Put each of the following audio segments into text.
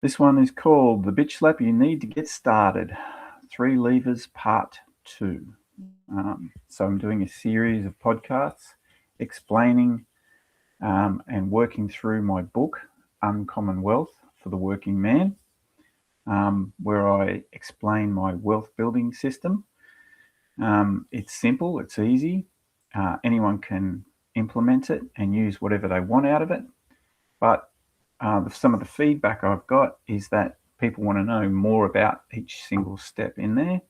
This one is called The Bitch Slap You Need to Get Started, 3 Levers Part 2. So I'm doing a series of podcasts explaining and working through my book, Uncommon Wealth for the Working Man, where I explain my wealth building system. It's simple, it's easy. Anyone can implement it and use whatever they want out of it. But some of the feedback I've got is that people want to know more about each single step in there.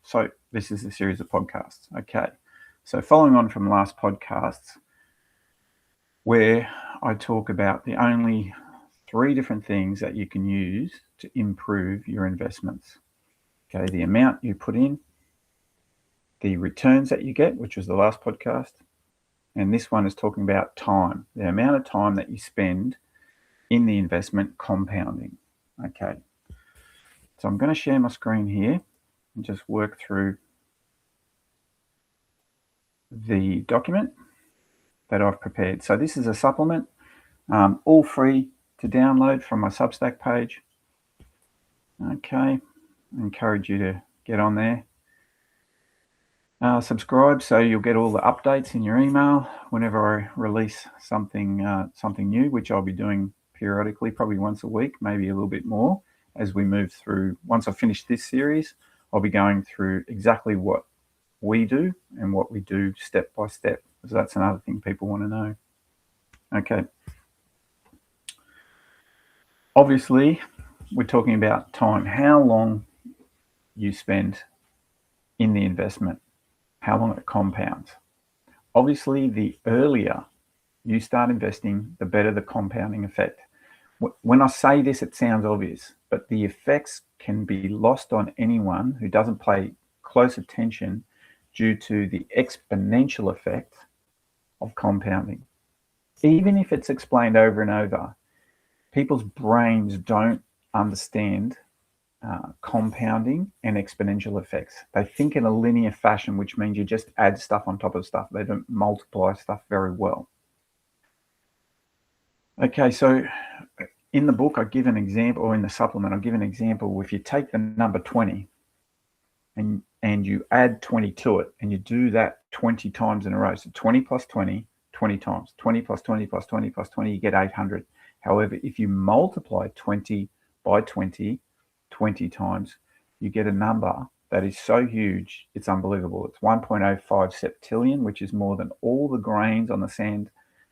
So this is a series of podcasts. Okay. So following on from last podcasts, where I talk about the only 3 different things that you can use to improve your investments. Okay. The amount you put in, the returns that you get, which was the last podcast. And this one is talking about time, the amount of time that you spend in the investment compounding. Okay. So I'm going to share my screen here and just work through the document that I've prepared. So this is a supplement, all free to download from my Substack page. Okay. I encourage you to get on there. Subscribe so you'll get all the updates in your email whenever I release something new, which I'll be doing periodically, probably once a week, maybe a little bit more as we move through. Once I finish this series, I'll be going through exactly what we do and what we do step by step, because that's another thing people want to know. Okay. Obviously, we're talking about time, how long you spend in the investment, how long it compounds. Obviously, the earlier you start investing, the better the compounding effect. When I say this, it sounds obvious, but the effects can be lost on anyone who doesn't pay close attention due to the exponential effect of compounding. Even if it's explained over and over, people's brains don't understand compounding and exponential effects. They think in a linear fashion, which means you just add stuff on top of stuff. They don't multiply stuff very well. Okay, so in the book, I give an example, or in the supplement, I give an example. If you take the number 20 and you add 20 to it, and you do that 20 times in a row, so 20 plus 20, 20 times, 20 plus 20 plus 20 plus 20, you get 800. However, if you multiply 20 by 20, 20 times, you get a number that is so huge, it's unbelievable. It's 1.05 septillion, which is more than all the grains on the sand,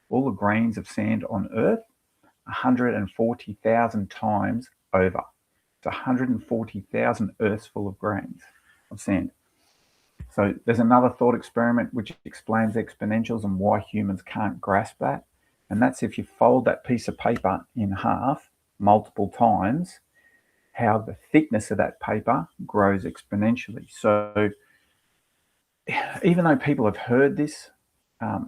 all the grains of sand on Earth, 140,000 times over. It's 140,000 Earths full of grains of sand. So there's another thought experiment which explains exponentials and why humans can't grasp that. And that's if you fold that piece of paper in half multiple times, how the thickness of that paper grows exponentially. So even though people have heard this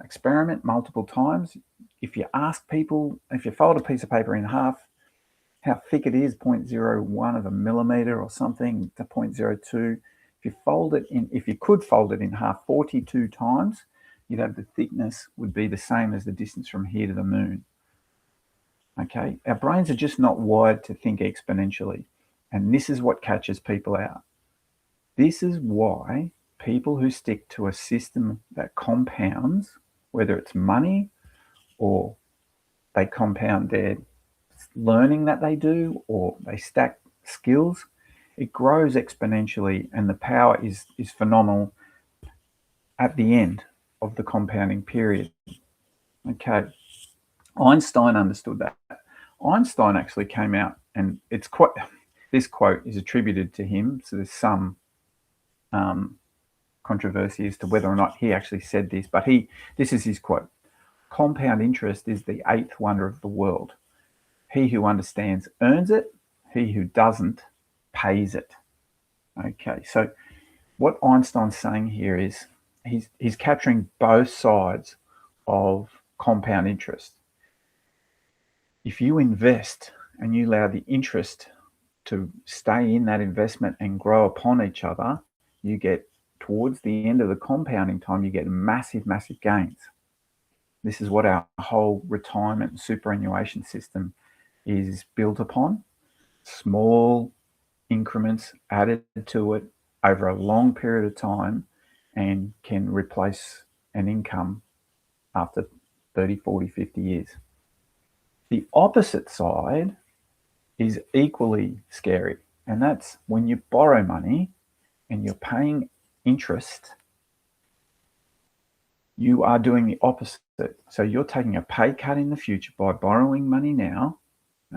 experiment multiple times, if you ask people, if you fold a piece of paper in half, how thick it is, 0.01 of a millimeter or something to 0.02. If you could fold it in half 42 times, you'd have the thickness would be the same as the distance from here to the moon. Okay, our brains are just not wired to think exponentially. And this is what catches people out. This is why people who stick to a system that compounds, whether it's money or they compound their learning that they do, or they stack skills, it grows exponentially, and the power is phenomenal at the end of the compounding period. Okay, Einstein understood that. Einstein actually came out, and this quote is attributed to him, so there's some controversy as to whether or not he actually said this, but this is his quote: "Compound interest is the 8th wonder of the world. He who understands earns it. He who doesn't pays it." Okay, so what Einstein's saying here is he's capturing both sides of compound interest. If you invest and you allow the interest to stay in that investment and grow upon each other, you get, towards the end of the compounding time, you get massive, massive gains. This is what our whole retirement and superannuation system is built upon, small increments added to it over a long period of time, and can replace an income after 30, 40, 50 years. The opposite side is equally scary, and that's when you borrow money and you're paying interest, you are doing the opposite. So you're taking a pay cut in the future by borrowing money now,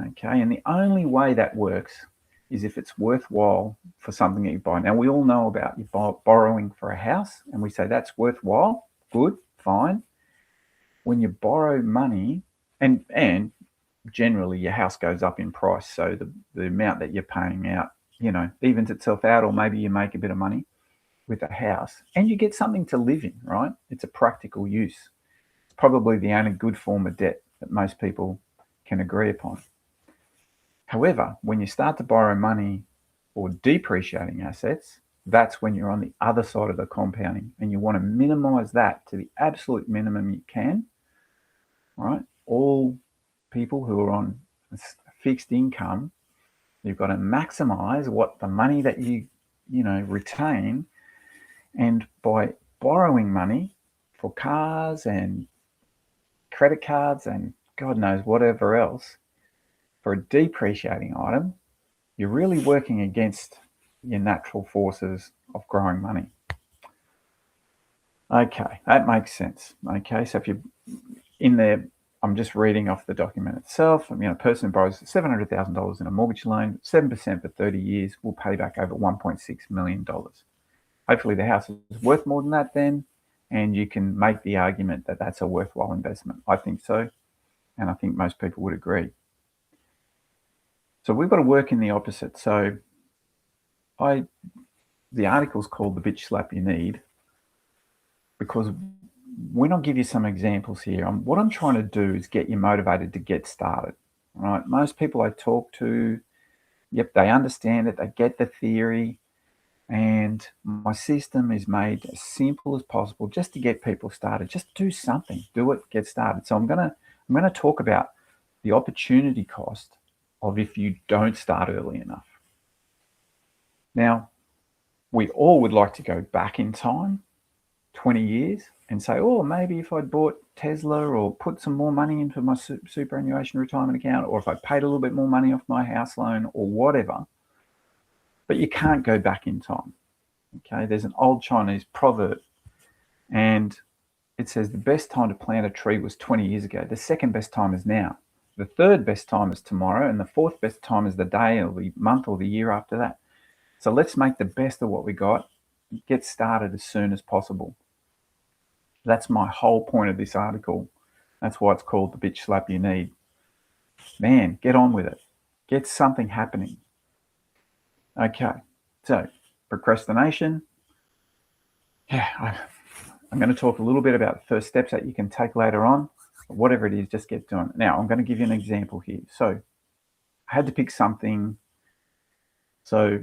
okay? And the only way that works is if it's worthwhile for something that you buy. Now, we all know about you borrowing for a house, and we say that's worthwhile, good, fine. When you borrow money, and generally your house goes up in price, so the amount that you're paying out, evens itself out, or maybe you make a bit of money with a house and you get something to live in, right? It's a practical use. It's probably the only good form of debt that most people can agree upon. However, when you start to borrow money for depreciating assets, that's when you're on the other side of the compounding, and you want to minimize that to the absolute minimum you can, right? All people who are on a fixed income, you've got to maximize what the money that you retain. And by borrowing money for cars and credit cards and God knows whatever else for a depreciating item, you're really working against your natural forces of growing money. Okay, that makes sense. Okay, so if you're in there, I'm just reading off the document itself. A person who borrows $700,000 in a mortgage loan, 7% for 30 years, will pay back over $1.6 million. Hopefully the house is worth more than that then, and you can make the argument that that's a worthwhile investment. I think so, and I think most people would agree. So we've got to work in the opposite. So the article's called The Bitch Slap You Need, because when I give you some examples here, what I'm trying to do is get you motivated to get started. Right? Most people I talk to, yep, they understand it, they get the theory, and my system is made as simple as possible just to get people started. Just do something, do it, get started. So I'm gonna talk about the opportunity cost of if you don't start early enough. Now, we all would like to go back in time 20 years and say, oh, maybe if I'd bought Tesla or put some more money into my superannuation retirement account, or if I paid a little bit more money off my house loan or whatever. But you can't go back in time. Okay, there's an old Chinese proverb, and it says the best time to plant a tree was 20 years ago. The second best time is now. The third best time is tomorrow, and the fourth best time is the day or the month or the year after that. So let's make the best of what we got, get started as soon as possible. That's my whole point of this article. That's why it's called The Bitch Slap You Need. Man, get on with it. Get something happening. Okay, so procrastination. Yeah, I'm going to talk a little bit about the first steps that you can take later on. Whatever it is, just get doing it. Now, I'm going to give you an example here. So I had to pick something. So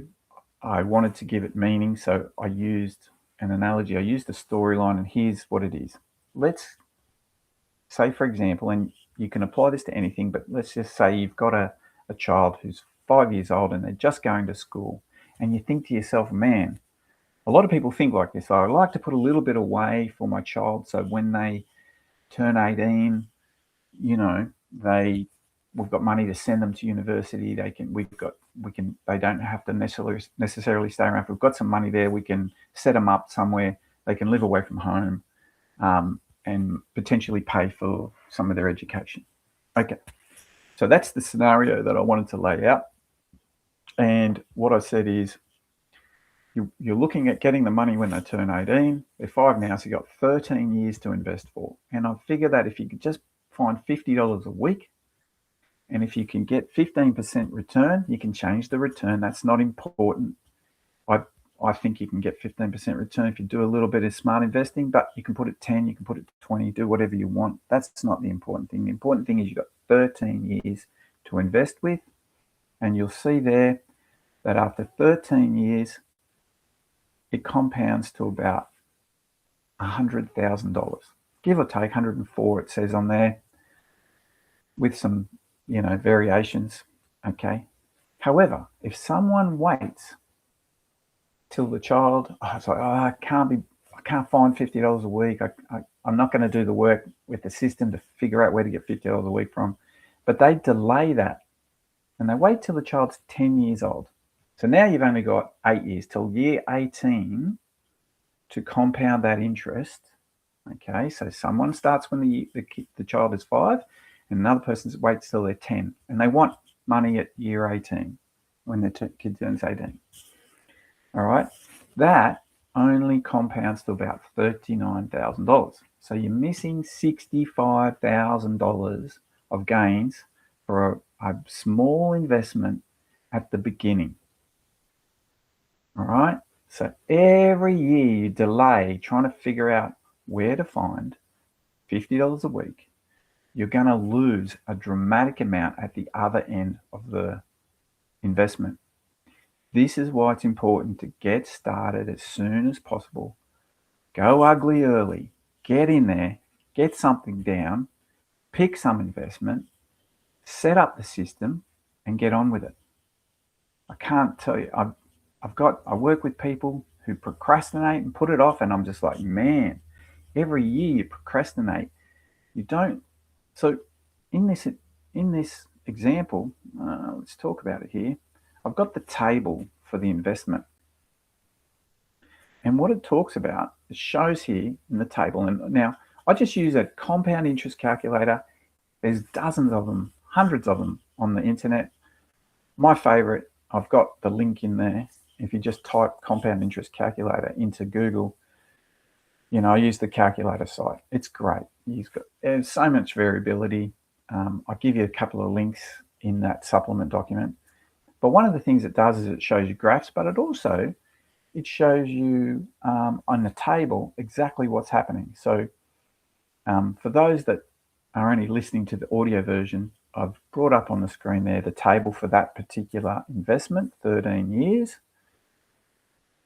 I wanted to give it meaning. So I used an analogy. I used a storyline, and here's what it is. Let's say, for example, and you can apply this to anything, but let's just say you've got a child who's 5 years old and they're just going to school, and you think to yourself, man, a lot of people think like this. I like to put a little bit away for my child, so when they turn 18, we've got money to send them to university. They don't have to necessarily stay around. If we've got some money there, we can set them up somewhere. They can live away from home, and potentially pay for some of their education. Okay, so that's the scenario that I wanted to lay out. And what I said is, you're looking at getting the money when they turn 18. They're 5 now, so you've got 13 years to invest for. And I figure that if you could just find $50 a week, and if you can get 15% return, you can change the return. That's not important. I think you can get 15% return if you do a little bit of smart investing, but you can put it 10, you can put it 20, do whatever you want. That's not the important thing. The important thing is you've got 13 years to invest with, and you'll see there that after 13 years, it compounds to about $100,000, give or take 104, it says on there, with some variations. Okay. However, if someone waits till the child, it's like, I can't find $50 a week. I'm not going to do the work with the system to figure out where to get $50 a week from. But they delay that and they wait till the child's 10 years old. So now you've only got 8 years till year 18 to compound that interest. Okay, so someone starts when the child is 5 and another person waits till they're 10 and they want money at year 18 when the kid turns 18. All right, that only compounds to about $39,000. So you're missing $65,000 of gains for a small investment at the beginning. All right, so every year you delay trying to figure out where to find $50 a week, you're going to lose a dramatic amount at the other end of the investment. This is why it's important to get started as soon as possible. Go ugly early, get in there, get something down, pick some investment, set up the system and get on with it. I can't tell you, I work with people who procrastinate and put it off, and I'm just like, man, every year you procrastinate, you don't. So in this example, let's talk about it here. I've got the table for the investment. And what it talks about, it shows here in the table. And now I just use a compound interest calculator. There's dozens of them, hundreds of them on the internet. My favorite, I've got the link in there. If you just type compound interest calculator into Google, I use the calculator site. It's great. There's so much variability. I'll give you a couple of links in that supplement document. But one of the things it does is it shows you graphs, but it shows you on the table exactly what's happening. So for those that are only listening to the audio version, I've brought up on the screen there the table for that particular investment, 13 years.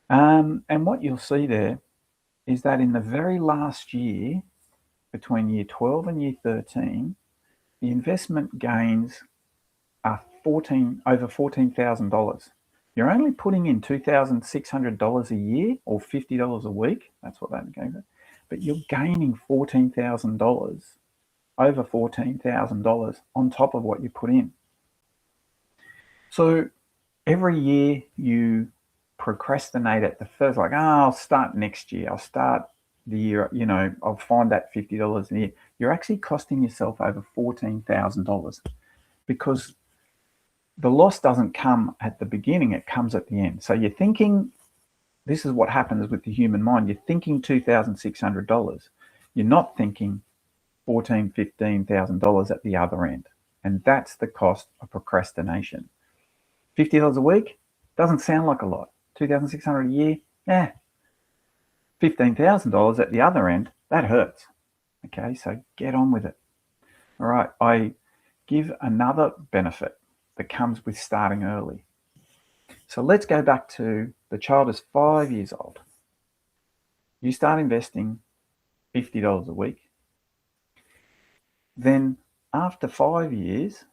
And what you'll see there is that in the very last year, between year 12 and year 13, the investment gains are over $14,000. You're only putting in $2,600 a year or $50 a week. That's what that gave it. But you're gaining $14,000, over $14,000 on top of what you put in. So every year you procrastinate at the first, like, I'll start next year. I'll start the year, I'll find that $50 a year. You're actually costing yourself over $14,000 because the loss doesn't come at the beginning, it comes at the end. So you're thinking, this is what happens with the human mind. You're thinking $2,600. You're not thinking $14,000, $15,000 at the other end. And that's the cost of procrastination. $50 a week doesn't sound like a lot. $2,600 a year, $15,000 at the other end, that hurts. Okay, so get on with it. All right, I give another benefit that comes with starting early. So let's go back to the child is 5 years old. You start investing $50 a week. Then after 5 years,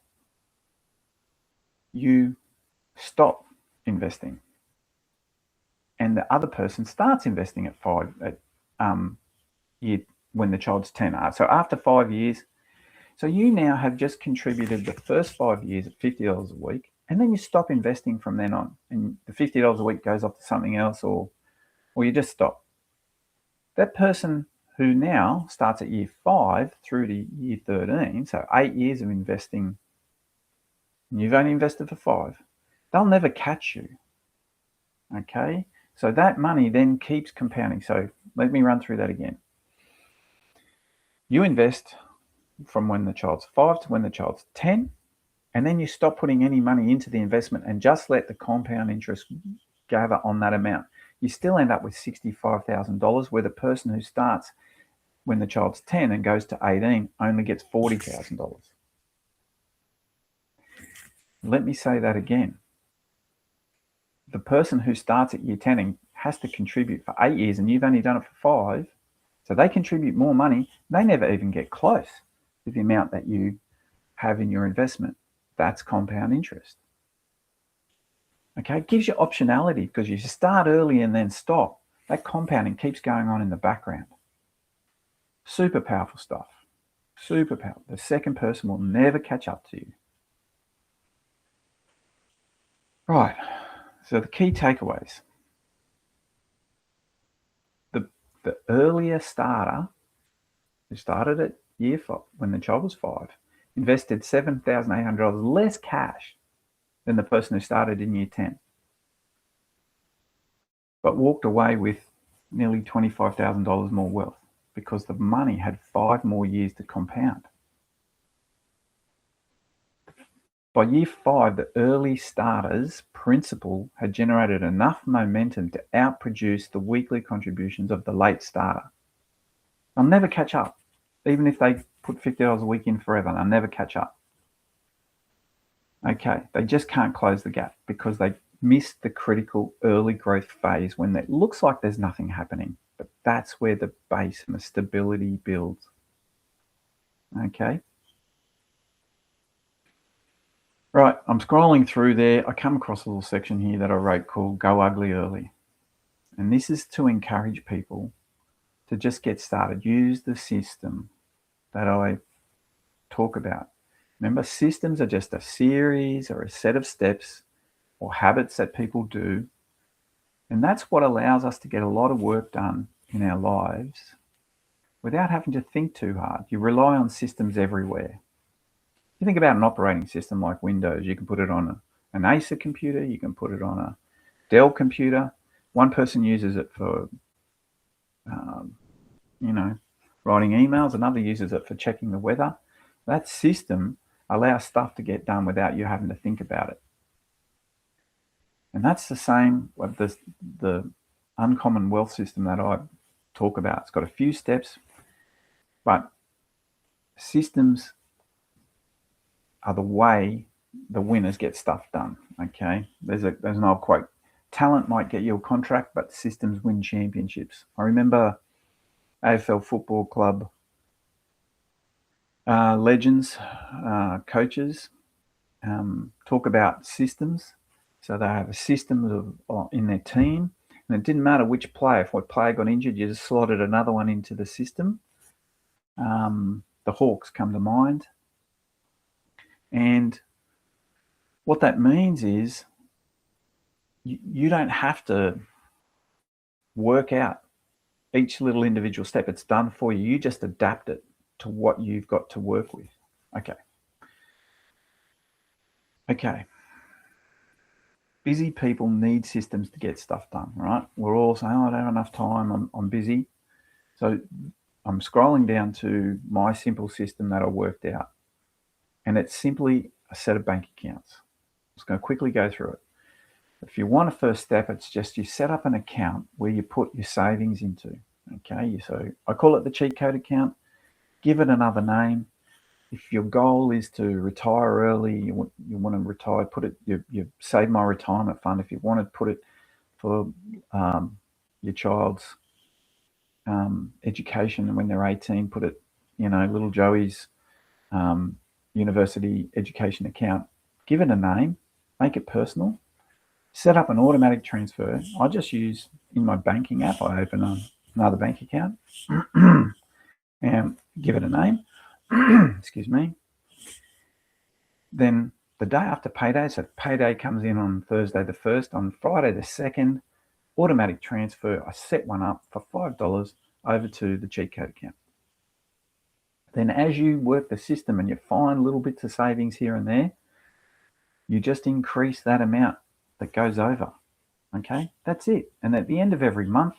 you stop investing. And the other person starts investing at when the child's 10. So after 5 years, so you now have just contributed the first 5 years at $50 a week, and then you stop investing from then on, and the $50 a week goes off to something else, or you just stop. That person who now starts at year 5 through to year 13, so 8 years of investing, and you've only invested for 5, they'll never catch you. Okay, so that money then keeps compounding. So let me run through that again. You invest from when the child's 5 to when the child's 10, and then you stop putting any money into the investment and just let the compound interest gather on that amount. You still end up with $65,000, where the person who starts when the child's 10 and goes to 18 only gets $40,000. Let me say that again. The person who starts at year 10 and has to contribute for 8 years, and you've only done it for 5, so they contribute more money. They never even get close to the amount that you have in your investment. That's compound interest. Okay, it gives you optionality because you start early and then stop. That compounding keeps going on in the background. Super powerful stuff. Super powerful. The second person will never catch up to you. Right. So the key takeaways. The earlier starter, who started at year 5, when the child was 5, invested $7,800 less cash than the person who started in year 10, but walked away with nearly $25,000 more wealth because the money had 5 more years to compound. By year 5, the early starter's principal had generated enough momentum to outproduce the weekly contributions of the late starter. They'll never catch up. Even if they put $50 a week in forever, they'll never catch up. Okay, they just can't close the gap because they missed the critical early growth phase when it looks like there's nothing happening. But that's where the base and the stability builds. Okay. Right, I'm scrolling through there. I come across a little section here that I wrote called Go Ugly Early. And this is to encourage people to just get started. Use the system that I talk about. Remember, systems are just a series or a set of steps or habits that people do. And that's what allows us to get a lot of work done in our lives without having to think too hard. You rely on systems everywhere. You think about an operating system like Windows, you can put it on an Acer computer, you can put it on a Dell computer. One person uses it for, writing emails, another uses it for checking the weather. That system allows stuff to get done without you having to think about it. And that's the same with the uncommon wealth system that I talk about. It's got a few steps, but systems are the way the winners get stuff done. Okay, there's an old quote: talent might get you a contract, but systems win championships. I remember AFL Football Club legends, coaches talk about systems. So they have a system in their team, and it didn't matter which player. If one player got injured, you just slotted another one into the system. The Hawks come to mind. And what that means is you don't have to work out each little individual step. It's done for you. You just adapt it to what you've got to work with. Okay. Busy people need systems to get stuff done, right? We're all saying, I don't have enough time, I'm busy. So I'm scrolling down to my simple system that I worked out. And it's simply a set of bank accounts. I'm just going to quickly go through it. If you want a first step, it's just you set up an account where you put your savings into. Okay, so I call it the cheat code account. Give it another name. If your goal is to retire early, you want to retire, put it, you save my retirement fund. If you want to put it for your child's education when they're 18, put it, little Joey's university education account. Give it a name, make it personal, set up an automatic transfer. I just use, in my banking app, I open another bank account and give it a name. Excuse me. Then the day after payday, so payday comes in on Thursday the 1st, on Friday the 2nd, automatic transfer. I set one up for $5 over to the cheat code account. Then as you work the system and you find little bits of savings here and there, you just increase that amount that goes over. Okay, that's it. And at the end of every month,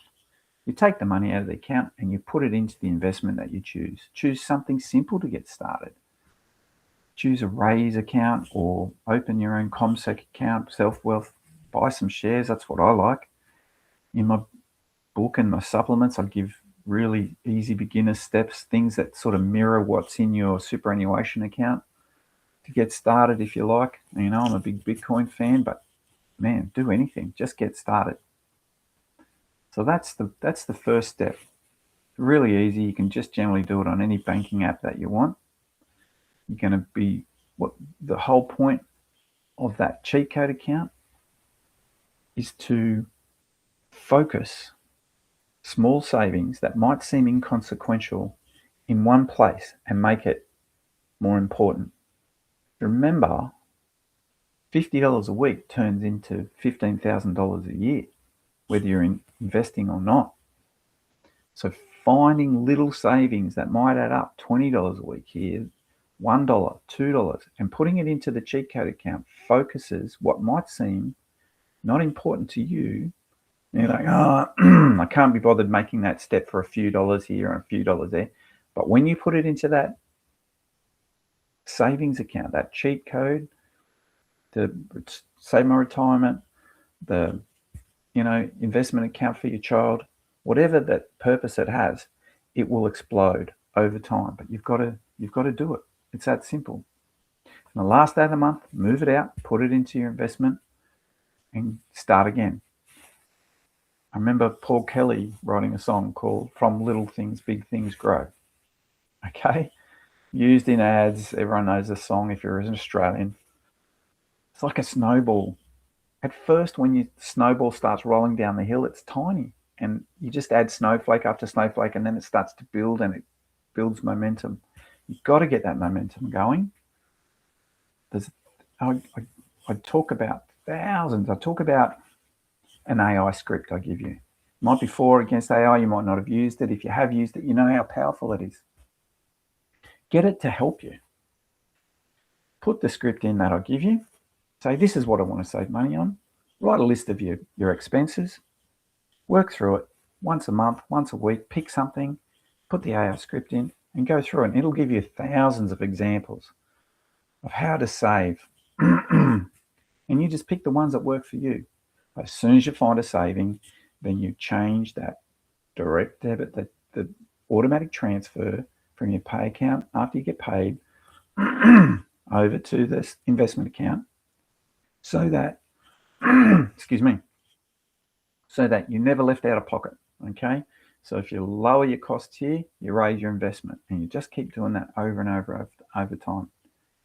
you take the money out of the account and you put it into the investment that you choose. Choose something simple to get started. Choose a raise account or open your own CommSec account, self-wealth, buy some shares. That's what I like. In my book and my supplements, I give really easy beginner steps, things that sort of mirror what's in your superannuation account to get started if you like. I'm a big Bitcoin fan, but man, do anything, just get started. So that's the first step. Really easy. You can just generally do it on any banking app that you want. You're going to be what the whole point of that cheat code account is to focus small savings that might seem inconsequential in one place and make it more important. Remember, $50 a week turns into $15,000 a year, whether you're investing or not. So finding little savings that might add up, $20 a week here, $1, $2, and putting it into the cheat code account focuses what might seem not important to you. And you're like, oh, I can't be bothered making that step for a few dollars here and a few dollars there. But when you put it into that savings account, that cheat code, the Save My Retirement, the investment account for your child, whatever that purpose it has, it will explode over time. But you've got to do it. It's that simple. And the last day of the month, move it out, put it into your investment, and start again. I remember Paul Kelly writing a song called "From Little Things, Big Things Grow." Okay, used in ads. Everyone knows the song if you're an Australian. It's like a snowball. At first, when your snowball starts rolling down the hill, it's tiny, and you just add snowflake after snowflake, and then it starts to build, and it builds momentum. You've got to get that momentum going. I talk about thousands. I talk about an AI script I give you. It might be for or against AI. You might not have used it. If you have used it, you know how powerful it is. Get it to help you. Put the script in that I give you. Say, this is what I want to save money on. Write a list of your expenses. Work through it once a month, once a week. Pick something, put the AI script in, and go through it. And it'll give you thousands of examples of how to save. And you just pick the ones that work for you. As soon as you find a saving, then you change that direct debit, the automatic transfer from your pay account after you get paid over to this investment account, so that, excuse me, so that you're never left out of pocket. Okay. So if you lower your costs here, you raise your investment, and you just keep doing that over and over time.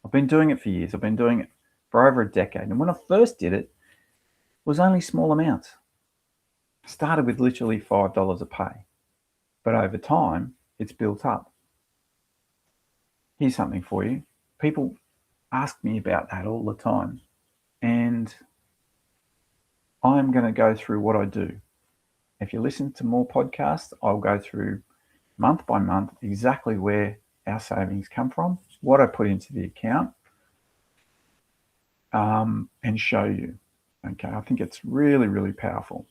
I've been doing it for years. I've been doing it for over a decade. And when I first did it was only small amounts. I started with literally $5 a pay, but over time it's built up. Here's something for you. People ask me about that all the time, and I'm going to go through what I do. If you listen to more podcasts, I'll go through month by month exactly where our savings come from, what I put into the account, and show you. Okay, I think it's really, really powerful.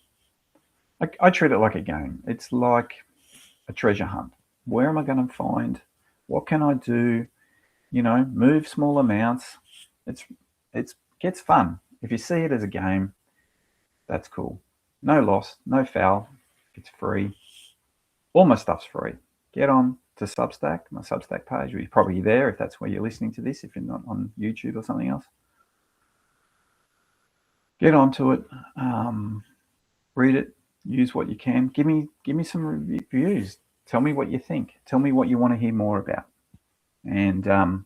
I treat it like a game. It's like a treasure hunt. Where am I going to find? What can I do? Move small amounts. It gets fun. If you see it as a game, that's cool. No loss, no foul. It's free. All my stuff's free. Get on to Substack, my Substack page. You're probably there if that's where you're listening to this, if you're not on YouTube or something else. Get onto it, read it, use what you can. Give me some reviews. Tell me what you think. Tell me what you want to hear more about. And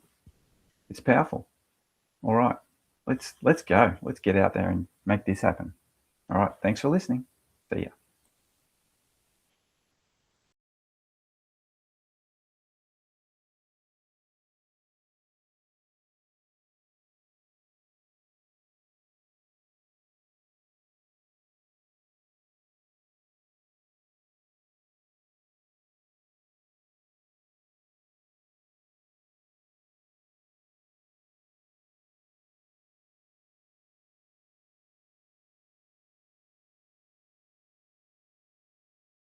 it's powerful. All right, let's go. Let's get out there and make this happen. All right, thanks for listening. See ya.